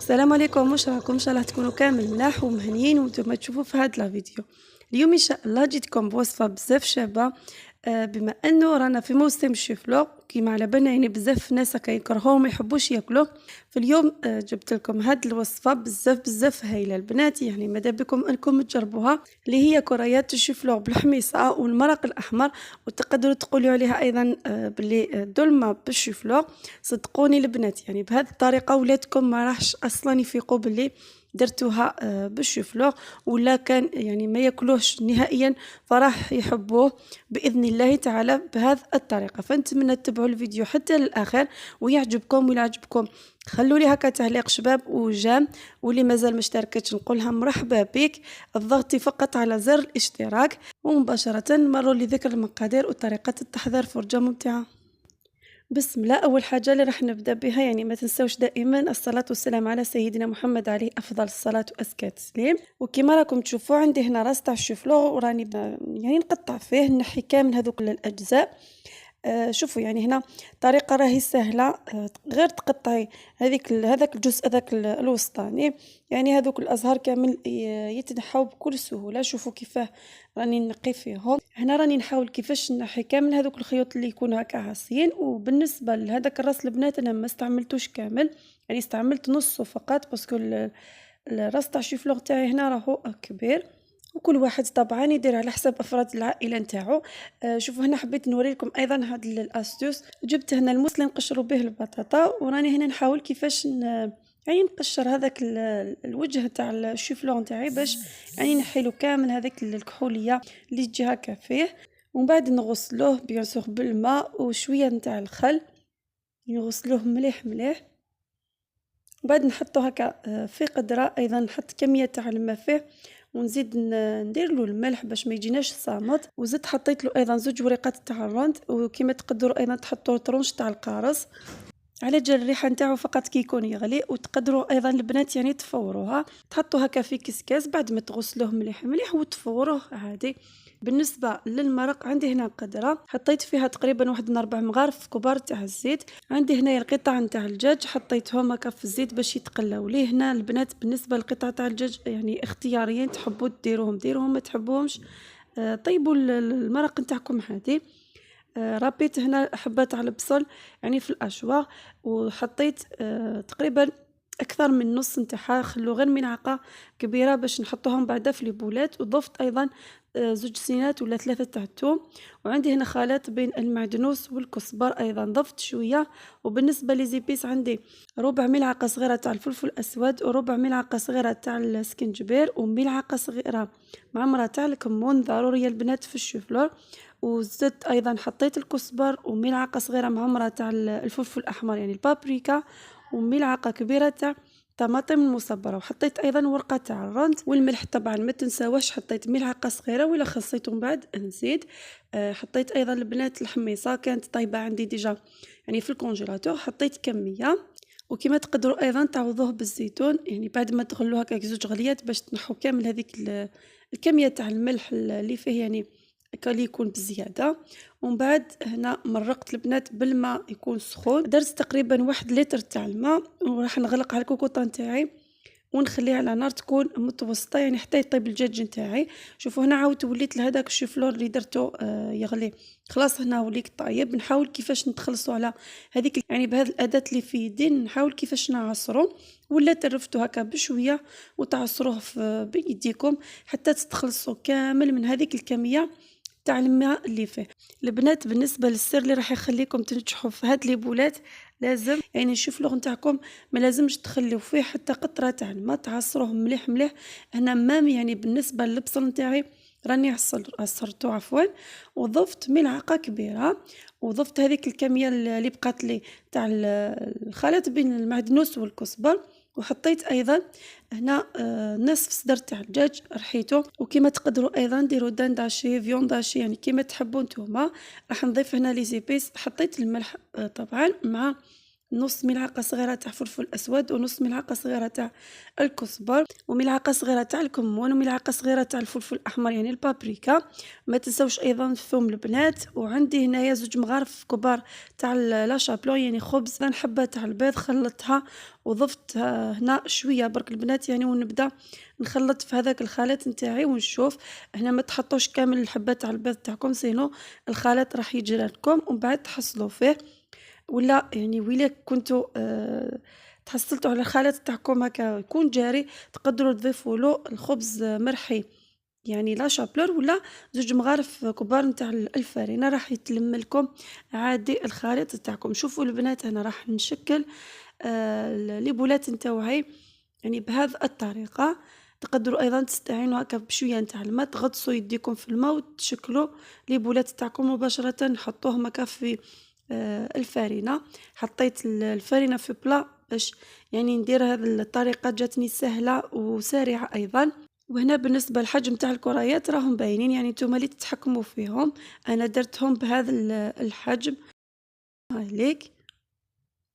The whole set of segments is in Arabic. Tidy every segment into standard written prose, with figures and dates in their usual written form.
السلام عليكم، واش راكم؟ ان شاء الله تكونوا كامل ملاح ومهنيين وانتم تشوفوا في هذا الفيديو. اليوم ان شاء الله جيتكم بوصفه بزاف شابه. بما انه رانا في موسم الشيفلو كيما على بالنا، يعني بزاف ناس كيكرهوه ما يحبوش ياكلوه. فاليوم جبت لكم هذه الوصفه بزاف بزاف هايله البنات، يعني ماذا بكم انكم تجربوها، اللي هي كريات الشيفلو بالحميصه والمرق الاحمر. وتقدروا تقولوا عليها ايضا باللي دولمه بالشيفلو. صدقوني البنات، يعني بهذه الطريقه ولادكم ما راحش اصلا يفيقوا باللي درتوها بالشوفلور، ولا كان يعني ما ياكلوهش نهائيا، فراح يحبوه باذن الله تعالى بهذه الطريقه. فنتمنى تتبعوا الفيديو حتى للاخر ويعجبكم. ولا عجبكم خلوا لي هكا تعليق شباب وجام، واللي مازال مشتركتش نقولها مرحبا بك، اضغطي فقط على زر الاشتراك. ومباشره نمروا لذكر المقادير وطريقه التحضير، فرجه ممتعه. بسم الله. اول حاجه اللي راح نبدا بها، يعني ما تنسوش دائما الصلاه والسلام على سيدنا محمد عليه افضل الصلاه وازكى التسليم. وكما راكم تشوفوا عندي هنا راس تاع الشوفلو، وراني يعني نقطع فيه، نحي كامل هذوك الاجزاء. شوفوا يعني هنا طريقه راهي سهله. غير تقطعي هذاك الجزء هذاك الوسطاني، يعني هذوك الازهار كامل يتنحوا بكل سهوله. شوفوا كيفاه راني نقي فيهم. هنا راني نحاول كيفاش نحي كامل هذوك الخيوط اللي يكونوا هكا عاصيين. وبالنسبه لهذاك الراس البنات انا ما استعملتوش كامل، يعني استعملت نصه فقط، باسكو الراس تاع الشيفلوغ تاعي هنا راهو كبير، وكل واحد طبعا يدير على حسب افراد العائله نتاعو. شوفوا هنا حبيت نوريكم ايضا هاد الاستوس. جبت هنا الموس اللي نقشروا به البطاطا، وراني هنا نحاول كيفاش يعني نقشر هذاك الوجه تاع الشيفلون تاعي، باش يعني نحيلو كامل هذيك الكحوليه اللي تجي هكا فيه. ومن بعد نغسلوه بيان سور بالماء وشويه نتاع الخل، نغسلوه مليح مليح. بعد نحطو هكا في قدره، ايضا نحط كميه تاع الماء فيه، ونزيد ندير له الملح باش ما يجيناش صامت. وزدت حطيت له ايضا 2 وريقات تاع الرند، وكما تقدروا ايضا تحطوا طرونش تاع القارص على جال الريحه نتاعو فقط كي يكون يغلي. وتقدروا ايضا البنات يعني تفوروها، تحطوا هكا في كسكاس بعد ما تغسلوه مليح مليح وتفوروه عادي. بالنسبه للمرق عندي هنا قدره حطيت فيها تقريبا واحد 4 مغارف كبار تاع الزيت. عندي هنا القطع نتاع الدجاج حطيتهم هكا في الزيت باش يتقلاو ليه. هنا البنات بالنسبه للقطع تاع الدجاج يعني اختياريين، تحبوا ديروهم ما تحبوهمش طيبوا المرق نتاعكم عادي. ربيت هنا حبات على البصل يعني في الاشواق، وحطيت تقريبا اكثر من نص نتاعها، خلو غير ملعقه كبيره باش نحطوهم بعدا في البولات. وضفت ايضا 2 سنات ولا 3 تاع الثوم. وعندي هنا خلط بين المعدنوس والكزبر، ايضا ضفت شويه. وبالنسبه لزيبيس عندي ربع ملعقه صغيره تاع الفلفل الاسود، وربع ملعقه صغيره تاع السكنجبير، وملعقه صغيره معمره تاع الكمون، ضروريه البنات في الشوفلور. وزدت ايضا حطيت الكزبر وملعقه صغيره معمره تاع الفلفل الاحمر يعني البابريكا، وملعقه كبيره تاع طماطم المصبره. وحطيت ايضا ورقه تاع الرند والملح طبعا ما تنساوش، حطيت ملعقه صغيره، ولا خصيتو من بعد نزيد. حطيت ايضا البنات الحميصه كانت طيبه عندي ديجا يعني في الكونجيلاتور، حطيت كميه. وكما تقدروا ايضا تعوضوه بالزيتون، يعني بعد ما تغلوه هكا 2 غليات باش تنحو كامل هذيك الكميه تاع الملح اللي فيه، يعني اللي يكون بزياده. ومن بعد هنا مرقت البنات بالماء يكون سخون، درت تقريبا 1 لتر تاع الماء، وراح نغلق على الكوكوطه نتاعي ونخليه على نار تكون متوسطه، يعني حتى يطيب الدجاج نتاعي. شوفوا هنا عاودت وليت لهذاك الشيفلور اللي درته يغلي، خلاص هنا وليك طايب. نحاول كيفاش نتخلصوا على هذيك يعني بهذه الاداه اللي في يدين، نحاول كيفاش نعصروا، ولا ترفتوا هكا بشويه وتعصروه بيديكم حتى تتخلصوا كامل من هذيك الكميه تاع الماء اللي فيه. البنات بالنسبه للسر اللي راح يخليكم تنجحوا في هاد لي بولات، لازم يعني الشوفلوغ نتاعكم ما لازمش تخليو فيه حتى قطره تاع الماء، تعصروه مليح مليح. هنا مام يعني بالنسبه للبصل نتاعي راني عصرته عفوا، وضفت ملعقه كبيره، وضفت هذيك الكميه اللي بقات لي تاع الخلط بين المعدنوس والكزبر. وحطيت ايضا هنا نصف صدر تاع الدجاج رحيته. وكما تقدروا ايضا ديروا دان داشي فيون داشي يعني كما تحبوا نتوما. راح نضيف هنا لي زيبيس، حطيت الملح طبعا مع نص ملعقة صغيرة تاع فلفل أسود، ونص ملعقة صغيرة تاع الكزبر، وملعقة صغيرة تاع الكمون، وملعقة صغيرة تاع الفلفل الأحمر يعني البابريكا. ما تنساوش أيضا الثوم البنات، وعندي هنايا 2 مغارف كبار تاع لا شابلون يعني خبز، حبة تاع البيض خلطتها وضفت هنا شوية برك البنات يعني، ونبدا نخلط في هذاك الخليط نتاعي ونشوف. هنا ما تحطوش كامل الحبة تاع البيض تاعكم سينو الخليط راح يجرى لكم، ومن بعد تحصلوا فيه. ولا يعني وإلا كنتو تحصلتوا على الخليط تاعكم هكا يكون جاري، تقدروا تضيفوا له الخبز مرحي يعني لا شابلور، ولا 2 مغارف كبار نتاع الفرينة راح يتلم لكم عادي الخليط تاعكم. شوفوا البنات أنا راح نشكل لي بولات نتاوعي يعني بهذه الطريقة. تقدروا أيضا تستعينوا هكا بشوية نتاع الماء، تغطسوا يديكم في الماء وتشكلوا لي بولات تاعكم مباشرة، نحطوهم هكا في الفرينة. حطيت الفرينة في بلا باش يعني ندير هذه الطريقة، جاتني سهلة وسريعة أيضا. وهنا بالنسبة للحجم تاع الكريات راهم باينين، يعني نتوما اللي تتحكموا فيهم. أنا درتهم بهذا الحجم هايليك،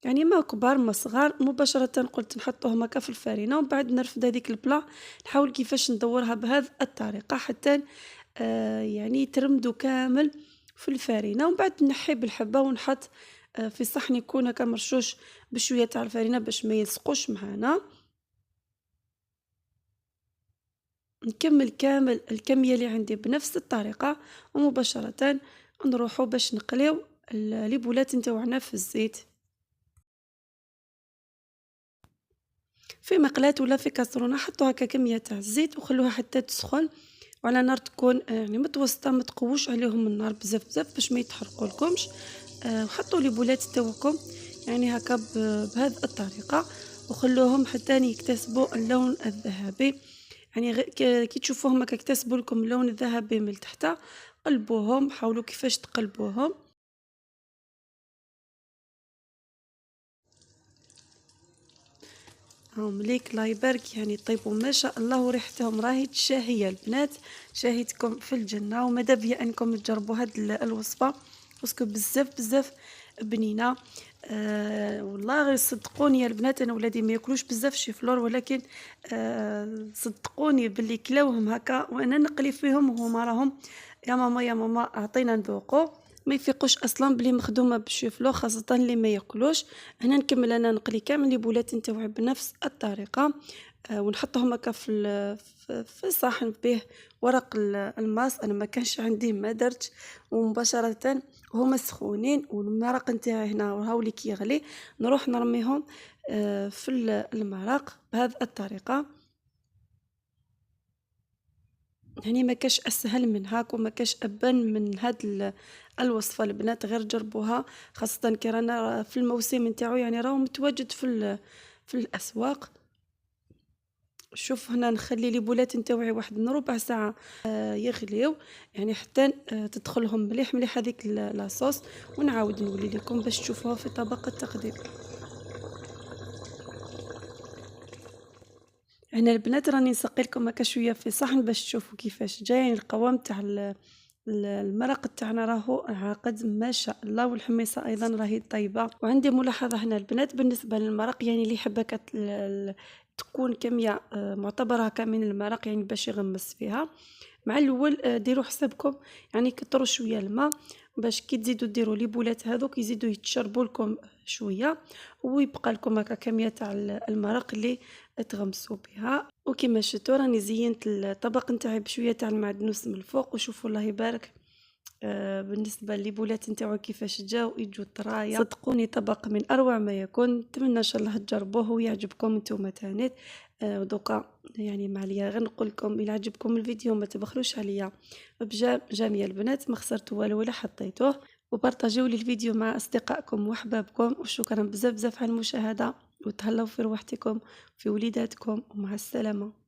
يعني ما كبار ما صغار. مباشرة قلت نحطوهم هكا في الفرينة، ومن بعد نرفد هذيك البلا، نحاول كيفاش ندورها بهذه الطريقة حتى يعني يترمدوا كامل في الفرينة، ومن بعد نحي بالحبة ونحط في صحن يكون هكا مرشوش بشوية تاع الفرينة باش ما يلصقوش معانا. نكمل كامل الكمية اللي عندي بنفس الطريقة، ومباشرة نروحو باش نقليو لي بولات نتاوعنا في الزيت في مقلاة ولا في كاسرونة. حطوا هكا كمية تاع الزيت وخلوها حتى تسخن، وعلى نار تكون يعني متوسطة، ما تقووش عليهم النار بزاف بزاف باش ما يتحرقوا لكمش. وحطوا لي بولات تاوعكم يعني هكا بهذه الطريقة، وخلوهم حتى يكتسبوا اللون الذهبي. يعني كي تشوفوهم هكا اكتسبوا لكم اللون الذهبي من تحت، قلبوهم، حاولوا كيفاش تقلبوهم. هاهم ليك الله يبارك يعني طيبوا ما شاء الله، وريحتهم راهي شاهية البنات، شاهيتكم في الجنة. وماذا بيا انكم تجربوا هاد الوصفة باسكو بزاف بزاف بنينة. والله غير صدقوني يا البنات، انا ولادي ما ياكلوش بزاف شيفلور، ولكن صدقوني باللي كلاوهم هكا وانا نقلي فيهم وهما راهم يا ماما يا ماما اعطينا نذوقوا، ما يفيقوش اصلا بلي مخدومه بالشيفلو، خاصه اللي ما ياكلوش. هنا نكمل انا نقلي كامل لي بولات نتاوعي بنفس الطريقه. ونحطهم هكا في صحن به ورق الماس، انا ما كانش عندي ما درت. ومباشره هما سخونين والمرق نتاعي هنا وهاولي كيغلي، نروح نرميهم في المرق بهذه الطريقه. يعني ما كاش اسهل من هاك وما كاش ابان من هاد الوصفه البنات، غير جربوها، خاصه كي رانا في الموسم نتاعو يعني راهو متواجد في الاسواق. شوف هنا نخلي لي بولات نتاوعي واحد من ربع ساعه يغليو، يعني حتى تدخلهم مليح مليح هذيك لاصوص، ونعاود نولي لكم باش تشوفوها في طبق التقديم. هنا البنات راني نسقي لكم هكا شويه في صحن باش تشوفوا كيفاش جاي، يعني القوام تاع المرق تاعنا راهو عاقد ما شاء الله، والحميصه ايضا راهي طيبه. وعندي ملاحظه هنا البنات بالنسبه للمرق، يعني اللي يحب هكا تكون كميه معتبره هكا من المرق يعني باش يغمس فيها. مع الاول ديروا حسابكم يعني كتروا شويه الماء، باش كي تزيدوا ديروا لي بولات هذوك يزيدوا يتشربوا لكم شويه، ويبقى لكم هكا كميه تاع المرق اللي تغمسوا بها. وكما شفتوا راني زينت الطبق نتاعي بشويه تاع المعدنوس من الفوق، وشوفوا الله يبارك بالنسبه للبولات نتاعو كيفاش جاو يجوا طرايا. صدقوني طبق من اروع ما يكون، نتمنى ان شاء الله تجربوه ويعجبكم نتوما تانيت. دوكا يعني ما عليا غير نقول لكم الى عجبكم الفيديو ما تبخلوش عليا جميع البنات، ما خسرت والو ولا حطيتوه، وبارطاجيو لي الفيديو مع اصدقائكم واحبابكم. وشكرا بزاف بزاف على المشاهده، وتهلاو في روحتكم في وليداتكم، ومع السلامه.